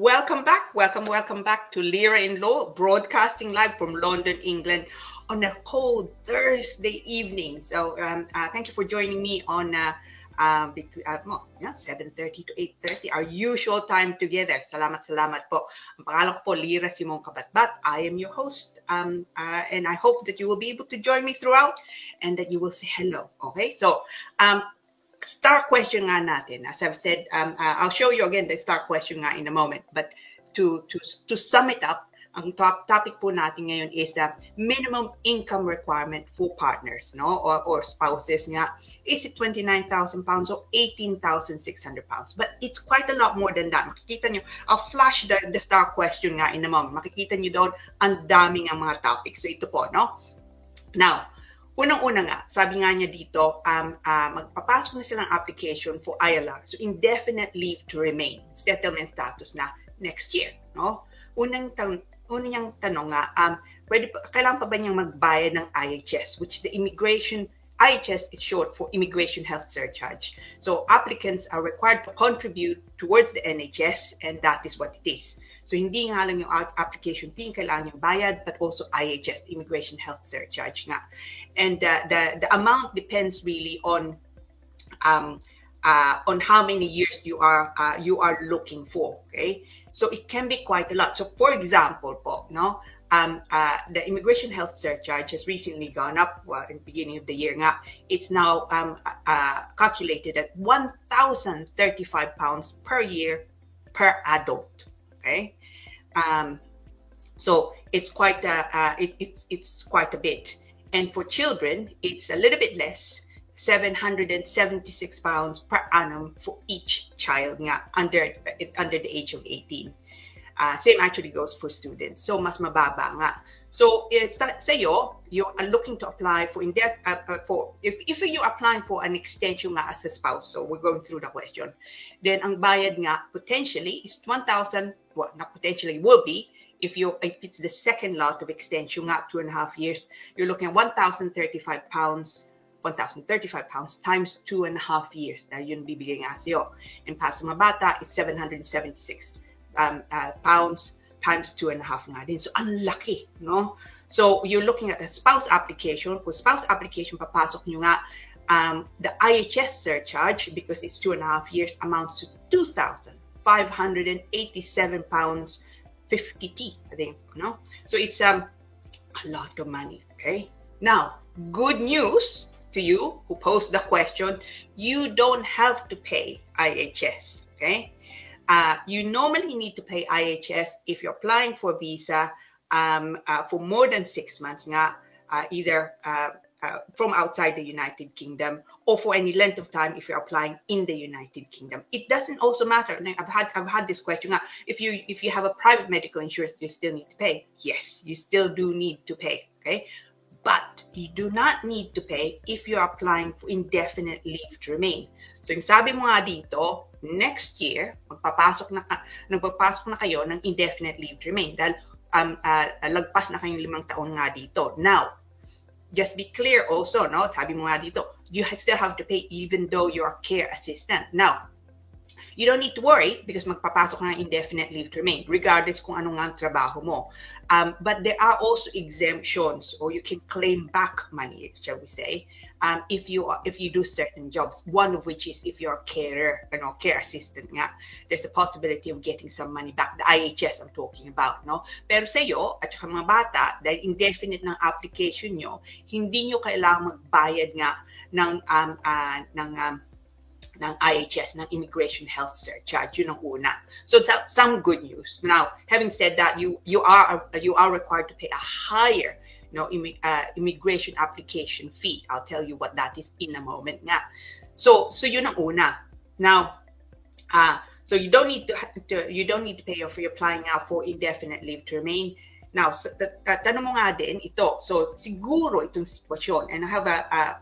Welcome back. Welcome back to Lira in Law, broadcasting live from London, England on a cold Thursday evening. So thank you for joining me on 7:30 to 8:30, our usual time together. Salamat po. Ang pangalan ko po, Lira Simon Kabatbat. I am your host, and I hope that you will be able to join me throughout and that you will say hello. Okay, so star question nga natin. As I've said, I'll show you again the star question nga in a moment. But to sum it up, ang topic po natin ngayon is the minimum income requirement for partners, no, or spouses nga. Is it £29,000 or £18,600? But it's quite a lot more than that. Makikita nyo, I'll flash the star question nga in a moment. Makikita nyo doon, ang daming ang mga topics. So ito po, no? Now, unang-una nga, sabi nga niya dito, magpapasok na silang application for ILR, so indefinite leave to remain, settlement status na next year, no? Unang niyang tanong nga, kailangan pa ba niyang magbayad ng IHS, which the IHS is short for Immigration Health Surcharge. So applicants are required to contribute towards the NHS, and that is what it is. So hindi nga lang yung application fee kailangan yung bayad, but also IHS, Immigration Health Surcharge nga. And the amount depends really on how many years you are looking for. Okay, so it can be quite a lot. So for example po, no, the Immigration Health Surcharge has recently gone up. Well, in the beginning of the year nga, it's now calculated at £1,035 per year per adult. Okay, so it's quite it's quite a bit. And for children, it's a little bit less, £776 per annum for each child nga under the age of 18. Same actually goes for students. So mas mababa nga. So sa'yo, you are looking to apply for if you're applying for an extension nga as a spouse, so we're going through the question, then ang bayad nga potentially is 1,000, well, not potentially, will be, if it's the second lot of extension nga, 2.5 years, you're looking at £1,035 times 2.5 years. Na yun bibigay nga sa'yo. And para sa mga bata, it's £776 pounds times 2.5 nga din. So, ang laki, no? So, you're looking at a spouse application. Kung spouse application, papasok nyo nga, the IHS surcharge, because it's 2.5 years, amounts to £2,587 50p, I think, no? So, it's a lot of money, okay? Now, good news to you who posed the question, you don't have to pay IHS, okay? You normally need to pay IHS if you're applying for visa for more than 6 months nga, either from outside the United Kingdom, or for any length of time if you're applying in the United Kingdom. It doesn't also matter. I've had this question nga, if you have a private medical insurance, you still need to pay. Yes, you still do need to pay, okay? But you do not need to pay if you're applying for indefinite leave to remain. So yung sabi mo nga dito, next year, magpapasok na kayo ng indefinite leave to remain dahil lagpas na kayong 5 taon nga dito. Now, just be clear also, no? Sabi mo nga dito, you still have to pay even though you're a care assistant. Now, you don't need to worry because magpapasok ka ng indefinite leave to remain regardless kung ano nga ang trabaho mo. But there are also exemptions, or you can claim back money, shall we say, if you do certain jobs. One of which is if you're a carer, care assistant nga, there's a possibility of getting some money back. The IHS I'm talking about, no? Pero sa iyo at saka mga bata, dahil indefinite ng application nyo, hindi nyo kailangang magbayad nga ng IHS, ng Immigration Health Surcharge, yun ang una. So that's some good news. Now, having said that, you are required to pay a higher, immigration application fee. I'll tell you what that is in a moment nga. So yun ang una. Now, so you don't need to pay for applying out for indefinite leave to remain. Now, tanong mo nga din ito. So siguro itong sitwasyon, and I have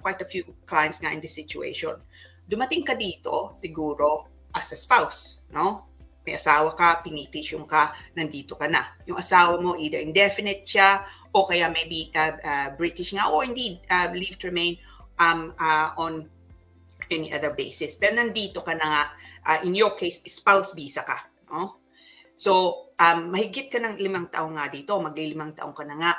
quite a few clients nga in this situation. Dumating ka dito, siguro, as a spouse, no? May asawa ka, pinitisyon ka, nandito ka na. Yung asawa mo, either indefinite siya, o kaya maybe British nga, or indeed, leave to remain on any other basis. Pero nandito ka na nga, in your case, spouse visa ka, no? So, mahigit ka ng 5 taon nga dito, mag-5 taon ka na nga,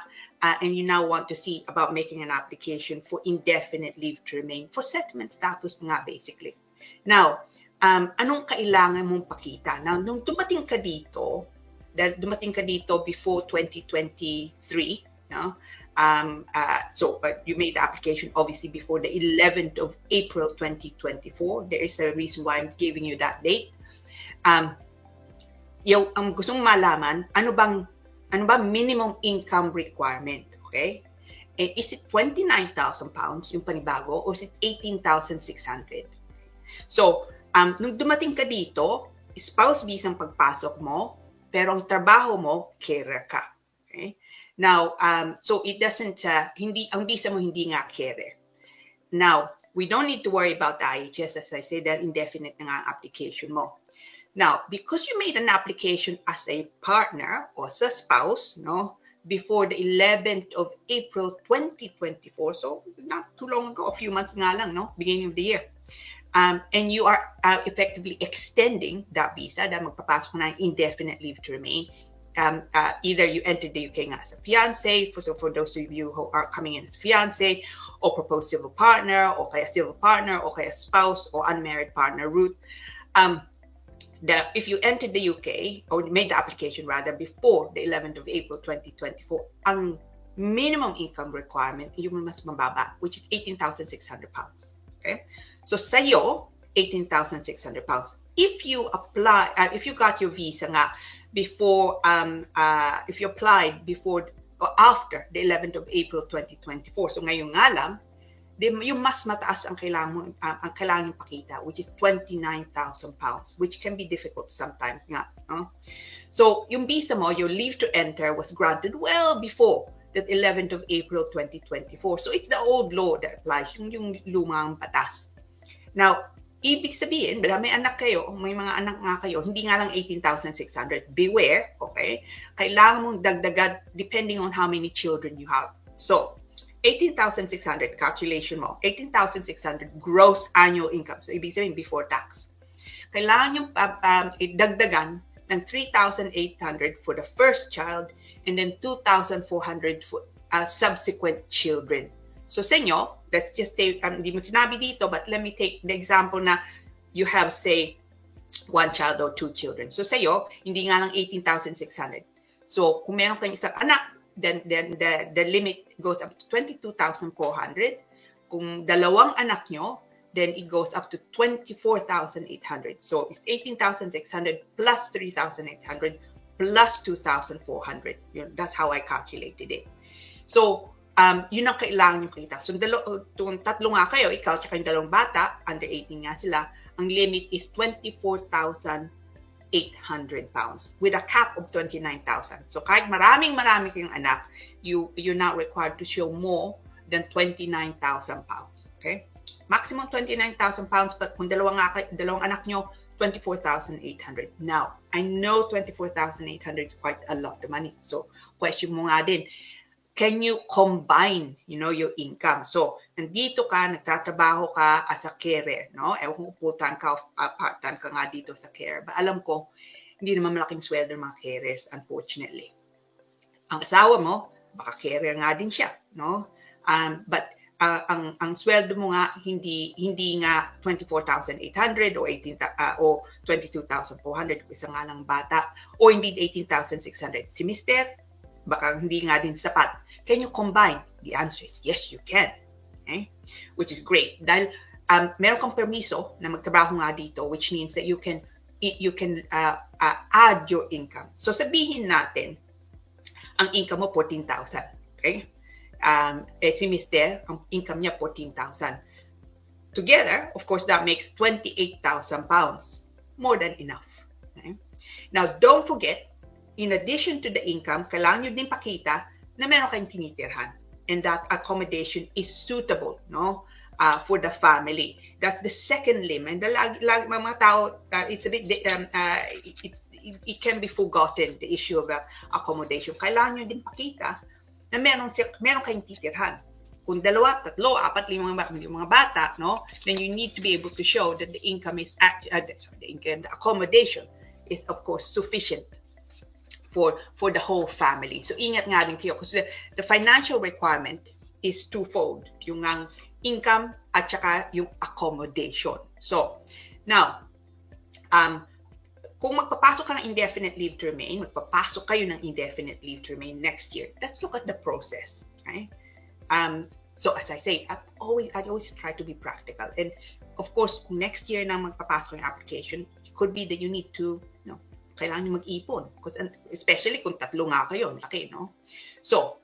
and you now want to see about making an application for indefinite leave to remain, for settlement status nga basically. Now, anong kailangan mong pakita? Now, nung dumating ka dito before 2023, no? You made the application obviously before the 11th of April 2024. There is a reason why I'm giving you that date. Ang gusto mong malaman, ano bang minimum income requirement, okay? And is it 29,000 pounds yung panibago, or is it 18,600? So, nung dumating ka dito, spouse visa ang pagpasok mo, pero ang trabaho mo, carer ka. Okay? Now, so it doesn't, ang visa mo hindi nga carer. Now, we don't need to worry about the IHS, as I said, that indefinite na nga ang application mo. Now, because you made an application as a partner or as a spouse, no, before the 11th of April 2024, so not too long ago, a few months nga lang, no, beginning of the year, and you are effectively extending that visa, that magpapasok na indefinite leave to remain. Either you entered the UK as a fiancé, for those of you who are coming in as fiancé, or proposed civil partner, or kaya civil partner, or kaya spouse, or unmarried partner route. If you entered the UK, or made the application rather, before the 11th of April 2024, ang minimum income requirement yung mas mababa, which is 18,600 pounds. Okay? So sa'yo, 18,600 pounds. If you apply, if you got your visa nga before, if you applied before or after the 11th of April 2024, so ngayon nga lang, yung mas mataas ang kailangan yung pakita, which is 29,000 pounds, which can be difficult sometimes nga. No? So, yung visa mo, your leave to enter was granted well before the 11th of April 2024. So, it's the old law that applies, yung lumang batas. Now, ibig sabihin, may anak kayo, may mga anak nga kayo, hindi nga lang 18,600. Beware, okay? Kailangan mong dagdagan depending on how many children you have. So, 18,600 calculation mo, 18,600 gross annual income. So, ibig sabihin before tax. Kailangan yung dagdagan ng 3,800 for the first child and then 2,400 for subsequent children. So, sa inyo, let's just take, hindi mo sinabi dito, but let me take the example na you have, say, 1 child or 2 children. So, sa iyo, hindi nga lang 18,600. So, kung meron kayong isang anak, then the limit goes up to 22,400. Kung dalawang anak nyo, then it goes up to 24,800. So it's 18,600 plus 3,800 plus 2,400. That's how I calculated it. So yun ang kailangan yung kita. So tatlo nga kayo, ikaw tsaka yung dalawang bata, under 18 nga sila, ang limit is 24,800 pounds with a cap of 29,000. So kahit marami kayong anak, you're not required to show more than 29,000 pounds. Okay? Maximum 29,000 pounds, but kung dalawang anak nyo, 24,800. Now, I know 24,800 is quite a lot of money. So, question mo nga din, can you combine, your income? So, nandito ka, nagtatrabaho ka as a carer, no? Ewan kung uputan ka, part-time ka nga dito sa carer. But alam ko, hindi naman malaking sweldo ng mga carers, unfortunately. Ang asawa mo, baka carer nga din siya, no? But ang sweldo mo nga, hindi nga 24,800 o 22,400 kung isa nga lang bata, o hindi 18,600. Si Mr., baka hindi nga din sapat. Can you combine? The answer is yes, you can. Okay? Which is great. Dahil meron kang permiso na magtrabaho nga dito, which means that you can add your income. So sabihin natin, ang income mo 14,000. Okay? Si Mr., ang income niya 14,000. Together, of course, that makes 28,000 pounds. More than enough. Okay? Now, don't forget, in addition to the income, kailangan nyo din pakita na meron kayong tinitirhan and that accommodation is suitable, no, for the family. That's the second limb. And mga tao, it's a bit, it can be forgotten, the issue of accommodation. Kailangan nyo din pakita na meron kayong titirhan. Kung 2, 3, 4, 5 mga bata, no, then you need to be able to show that the income is the accommodation is of course sufficient for the whole family. So ingat nga din kayo kasi the financial requirement is twofold, yung ang income at saka yung accommodation. So now, kung magpapasok ka ng indefinite leave to remain, magpapasok kayo ng indefinite leave to remain next year, let's look at the process. Okay? So as I say, I always try to be practical. And of course, kung next year na magpapasok yung application, it could be that you need to, kailangan nyo mag-ipon. Especially kung tatlo nga kayo, laki, no? So,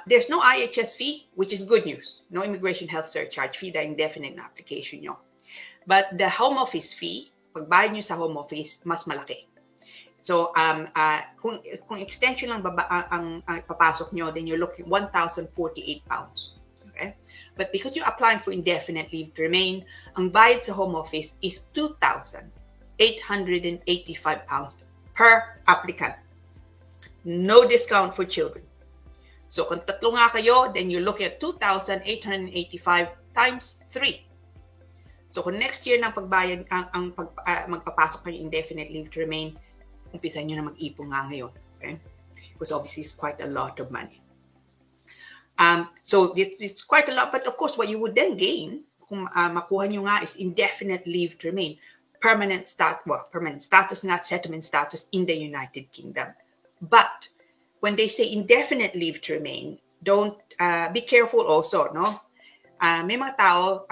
there's no IHS fee, which is good news. No immigration health surcharge fee, the indefinite na application nyo. But the home office fee, pagbayad nyo sa home office, mas malaki. So, kung extension lang ang papasok nyo, then you're looking 1,048 pounds. Okay? But because you're applying for indefinite leave to remain, ang bayad sa home office is 2,885 pounds per applicant. No discount for children. So, kung tatlo nga kayo, then you're looking at 2,885 times 3. So, kung next year ng pagbayad, magpapasok kayo indefinite leave to remain, umpisa nyo na mag-ipon nga ngayon. Okay? Because obviously, it's quite a lot of money. So, it's quite a lot. But of course, what you would then gain, kung makuha nyo nga, is indefinite leave to remain. Permanent status, not settlement status in the United Kingdom. But when they say indefinite leave to remain, don't be careful also, no? May mga tao,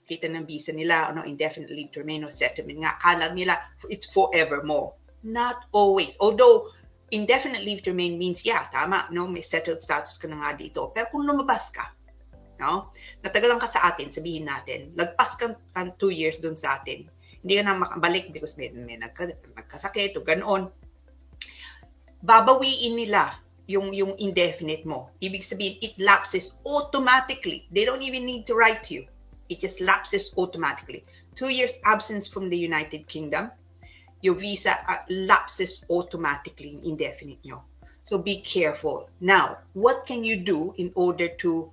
kita ng visa nila, indefinite leave to remain o settlement nga, akala nila it's forevermore. Not always. Although, indefinite leave to remain means, yeah, tama, no? May settled status ka na nga dito. Pero kung lumabas ka, no? Natagalan ka sa atin, sabihin natin, lagpas ka 2 years dun sa atin, hindi ka na makabalik because may nagkasakit o ganoon, babawiin nila yung indefinite mo. Ibig sabihin, it lapses automatically. They don't even need to write to you. It just lapses automatically. 2 years absence from the United Kingdom, your visa lapses automatically, indefinite nyo. So be careful. Now, what can you do in order to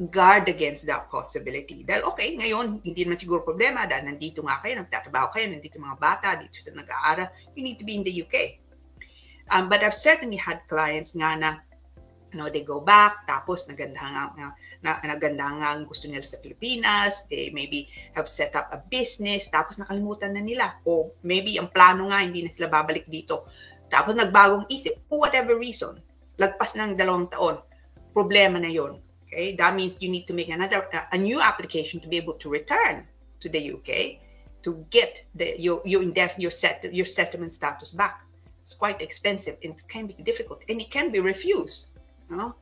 guard against that possibility? Dahil okay, ngayon, hindi naman siguro problema dahil nandito nga kayo, nagtatrabaho kayo, nandito mga bata, dito sa nag-aaral, you need to be in the UK. But I've certainly had clients nga na, they go back, tapos nagandahan ang gusto nila sa Pilipinas, they maybe have set up a business, tapos nakalimutan na nila. O maybe ang plano nga, hindi na sila babalik dito. Tapos nagbagong isip, for whatever reason, lagpas ng 2 taon, problema na yon. Okay? That means you need to make a new application to be able to return to the UK to get your settlement status back. It's quite expensive and it can be difficult and it can be refused. No?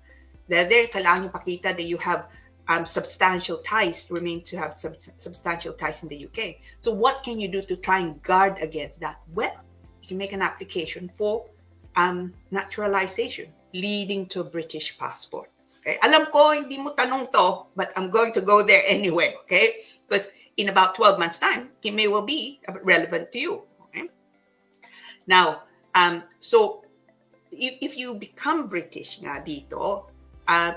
There, kailangan nyo pakita that you have substantial ties, remain to have substantial ties in the UK. So what can you do to try and guard against that? Well, you can make an application for naturalization leading to a British passport. Okay? Alam ko, hindi mo tanong to, but I'm going to go there anyway, okay? Because in about 12 months' time, it may well be relevant to you, okay? Now, so if you become British nga dito,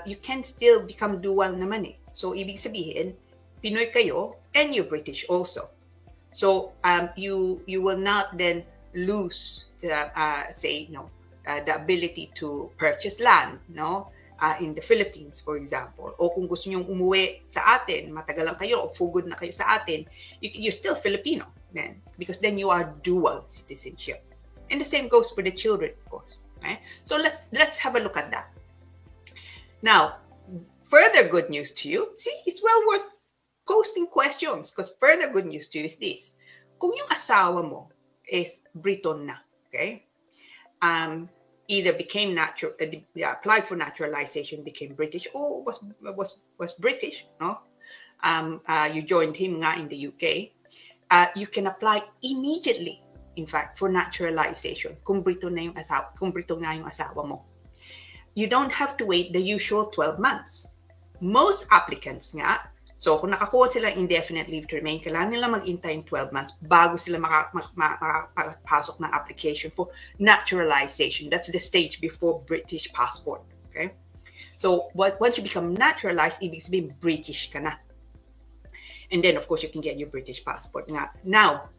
you can still become dual naman eh. So, ibig sabihin, Pinoy kayo and you're British also. So, you will not then lose the, the ability to purchase land, no? In the Philippines, for example. O kung gusto nyong umuwi sa atin, matagalan kayo o fugod na kayo sa atin, you're still Filipino then, because then you are dual citizenship. And the same goes for the children, of course. Okay? So let's have a look at that. Now, further good news to you, see, it's well worth posting questions because further good news to you is this. Kung yung asawa mo is Briton na, okay? Either became applied for naturalization, became British, or was British, no? You joined him nga in the UK. You can apply immediately, in fact, for naturalization. Kung Brito nga yung asawa mo. You don't have to wait the usual 12 months. Most applicants nga, so kung nakakuha sila indefinite leave to remain, kailangan nila mag-intay 12 months bago sila makapasok ng application for naturalization. That's the stage before British passport. Okay? So once you become naturalized, ibig sabihin British ka na. And then, of course, you can get your British passport. Now,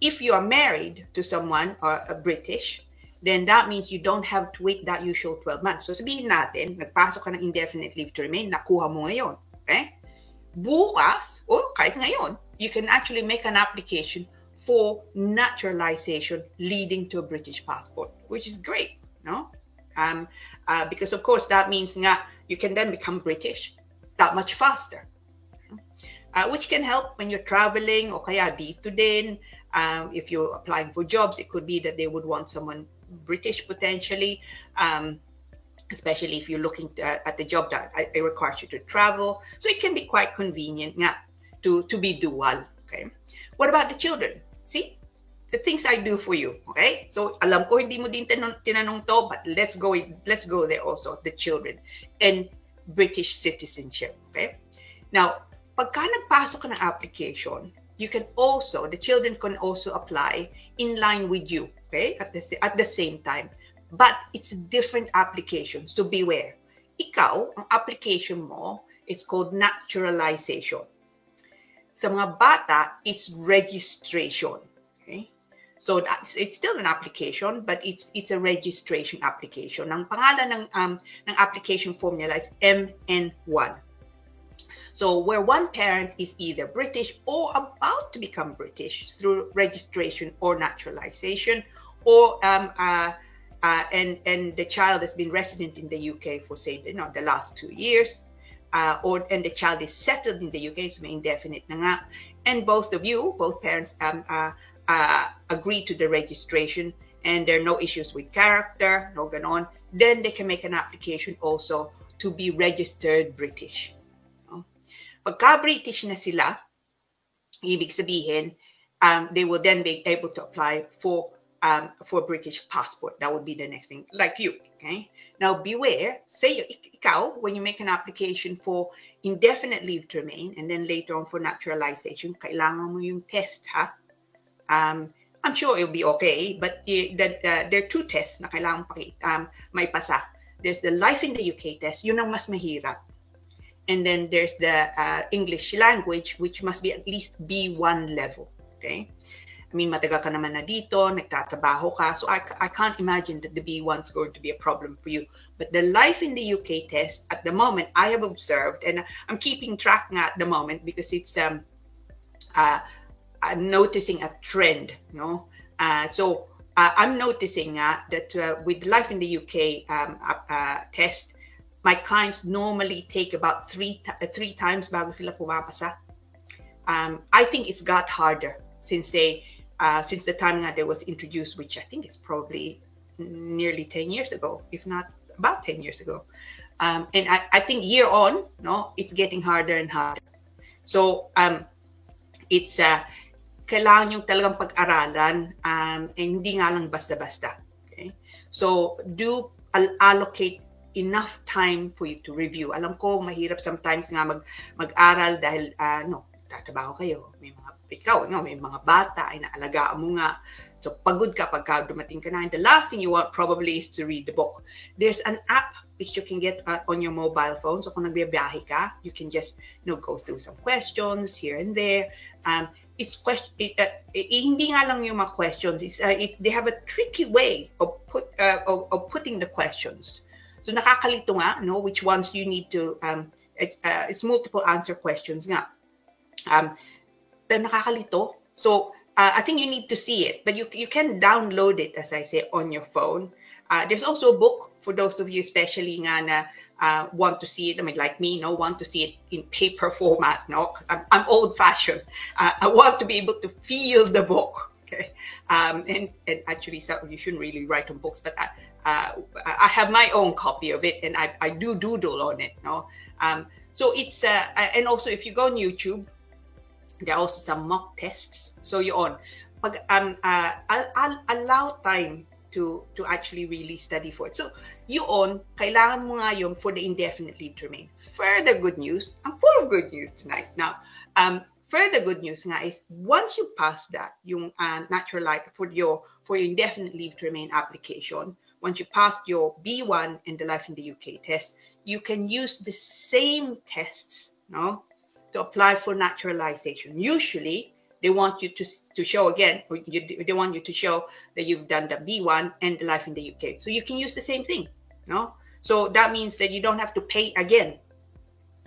if you are married to someone or a British, then that means you don't have to wait that usual 12 months. So sabihin natin, nagpasok ka ng indefinite leave to remain, nakuha mo ngayon. Okay? Bukas, or kahit ngayon, you can actually make an application for naturalization leading to a British passport, which is great, no? Because of course that means nga you can then become British that much faster, which can help when you're traveling o kaya dito din. If you're applying for jobs, it could be that they would want someone British potentially, especially if you're looking at the job that it requires you to travel. So it can be quite convenient nga to be dual. Okay. What about the children? See, the things I do for you. Okay. So alam ko hindi mo din tinanong to, but let's go there also. The children and British citizenship. Okay. Now, pagka nagpasok ka ng application, you can also, the children can also apply in line with you, okay, at the same time. But it's a different application, so beware. Ikaw, ang application mo, it's called naturalization. Sa mga bata, it's registration, okay? So it's still an application, but it's a registration application. Ang pangalan ng application formula is MN1. So where one parent is either British or about to become British through registration or naturalization, or and the child has been resident in the UK for say the last 2 years, and the child is settled in the UK, so may indefinite na nga, and both parents agree to the registration, and there are no issues with character, no ganon, then they can make an application also to be registered British. Pagka-British na sila, ibig sabihin, they will then be able to apply for British passport. That would be the next thing, like you, okay? Now, beware, say ikaw, when you make an application for indefinite leave to remain, and then later on for naturalization, kailangan mo yung test, ha? I'm sure it'll be okay, but there are 2 tests na kailangan may pasa. There's the Life in the UK test, yun ang mas mahirap. And then there's the English language, which must be at least B1 level, okay? I mean, matagal ka naman na dito, nagtatrabaho ka, so I can't imagine that the B1 is going to be a problem for you. But the Life in the UK test, at the moment, I have observed, and I'm keeping track now at the moment because it's, I'm noticing a trend, no? So I'm noticing that with Life in the UK test, my clients normally take about three times bago sila pumapasa. I think it's got harder since the time that it was introduced, which I think is probably nearly 10 years ago, if not about 10 years ago. And I think year on, no, it's getting harder and harder. So it's kailangan yung talagang pag-aralan, and hindi nga lang basta-basta. Okay? So do allocate enough time for you to review. Alam ko, mahirap sometimes nga mag-aral dahil, tatrabaho kayo. May mga bata, ay naalagaan mo nga. So, pagod ka pagka dumating ka na. And the last thing you want probably is to read the book. There's an app which you can get on your mobile phone. So, kung nagbiyahe ka, you can just, go through some questions here and there. Hindi nga lang yung mga questions. They have a tricky way of putting the questions. So nakakalito nga, which ones you need to, it's multiple answer questions nga. Pero nakakalito. So I think you need to see it, but you can download it, as I say, on your phone. There's also a book for those of you, especially nga na want to see it. I mean, like me, want to see it in paper format, because I'm old-fashioned. I want to be able to feel the book. Okay, and actually, you shouldn't really write on books, but I have my own copy of it, and I do doodle on it. So it's and also if you go on YouTube, there are also some mock tests. So you're on. I'll allow time to actually really study for it. So yun, kailangan mo nga yun for the indefinite leave to remain. Further good news, I'm full of good news tonight. Now, further good news nga is once you pass that, yung naturalized for your indefinite leave to remain application, once you pass your B1 and the Life in the UK test, you can use the same tests, to apply for naturalization. Usually, they want you to show again, or they want you to show that you've done the B1 and the Life in the UK. So you can use the same thing, no? So that means that you don't have to pay again,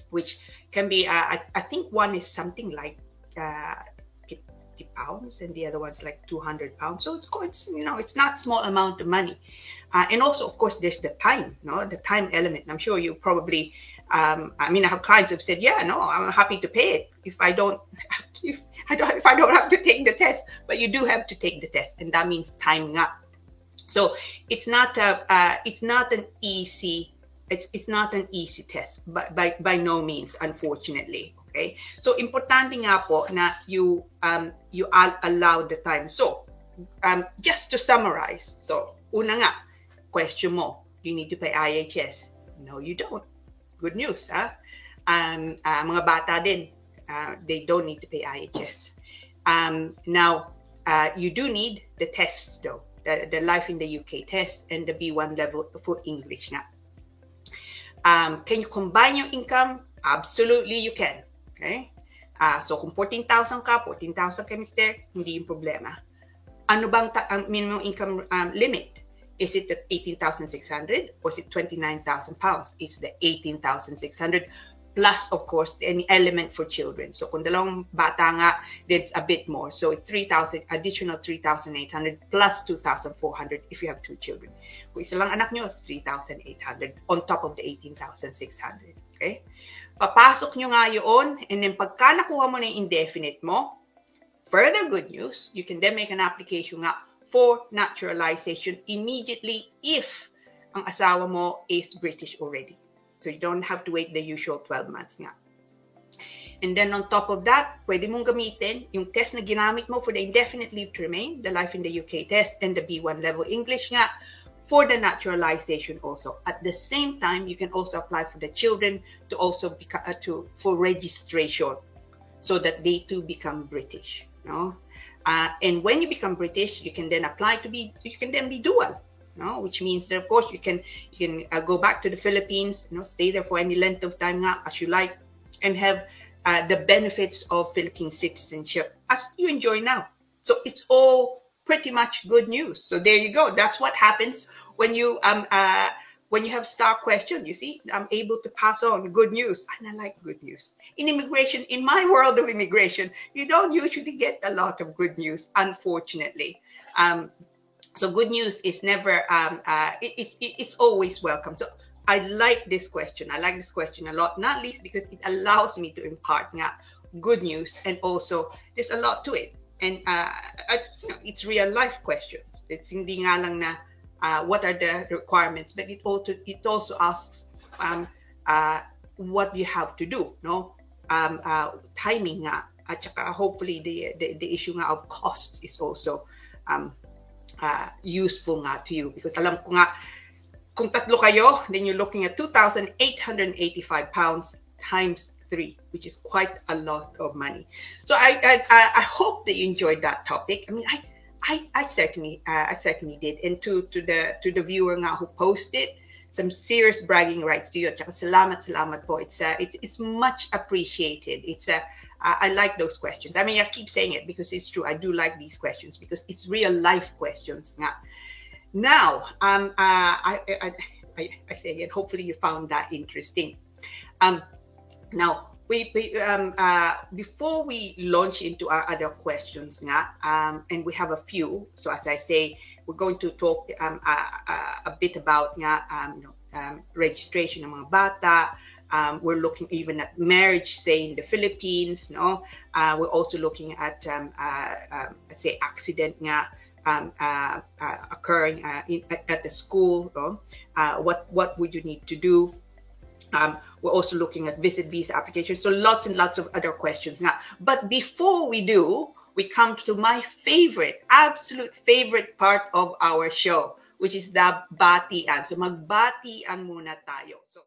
which can be, I think one is something like £50 and the other one's like £200. So it's quite, it's not small amount of money. And also, of course, there's the time, the time element. I'm sure you probably, I have clients who've said, yeah, no, I'm happy to pay it if I don't have to, if I don't have to take the test. But you do have to take the test, and that means timing up. So it's not an easy test, but by no means, unfortunately. Okay, so importante nga po na you allow the time. So just to summarize, so una nga, question mo, do you need to pay IHS? No, you don't. Good news, ha? Mga bata din, they don't need to pay IHS. Now, you do need the tests though, the Life in the UK test and the B1 level for English nga. Can you combine your income? Absolutely, you can. Okay? So kung 14,000 ka, 14,000 ka, mister, hindi yung problema. Ano bang minimum income limit? Is it the 18,600 or is it 29,000 pounds? It's the 18,600 plus, of course, any element for children. So kung dalawang bata nga, that's a bit more. So it's 3,000, additional 3,800 plus 2,400 if you have 2 children. Kung isa lang anak nyo, it's 3,800 on top of the 18,600. Okay? Papasok nyo nga yun, and then pagka nakuha mo na yung indefinite mo, further good news, you can then make an application nga for naturalization immediately if ang asawa mo is British already. So you don't have to wait the usual 12 months nga. And then on top of that, pwede mong gamitin yung test na ginamit mo for the indefinite leave to remain, the Life in the UK test, and the B1 level English nga for the naturalization also. At the same time, you can also apply for the children to also for registration so that they too become British. No? And when you become British, you can then apply to be, you can then be dual. No, which means that of course you can go back to the Philippines, stay there for any length of time as you like, and have the benefits of Philippine citizenship as you enjoy now. So it's all pretty much good news. So there you go. That's what happens when you have star question. You see, I'm able to pass on good news, and I like good news. In immigration, in my world of immigration, you don't usually get a lot of good news, unfortunately. So good news is never, it's always welcome. So I like this question. I like this question a lot, not least because it allows me to impart good news, and also there's a lot to it. And it's real life questions. It's hindi nga lang na what are the requirements, but it also asks what you have to do, no? Timing nga, at saka hopefully the issue nga of costs is also useful nga to you, because alam ko nga kung tatlo kayo, then you're looking at 2,885 pounds times 3, which is quite a lot of money. So I hope that you enjoyed that topic. I mean, I certainly did. And to the viewer nga who posted, some serious bragging rights to you. At salamat po. It's much appreciated. I like those questions. I mean, I keep saying it because it's true. I do like these questions because it's real life questions nga. Now, I say again, hopefully you found that interesting. Now, before we launch into our other questions nga, and we have a few. So as I say, we're going to talk a bit about nga, registration ng mga bata. We're looking even at marriage, say in the Philippines. No, we're also looking at say accident nga occurring at the school. No? What would you need to do? We're also looking at visit visa applications. So lots and lots of other questions now. But before we do, we come to my favorite, absolute favorite part of our show, which is the batian. So magbatian muna tayo. So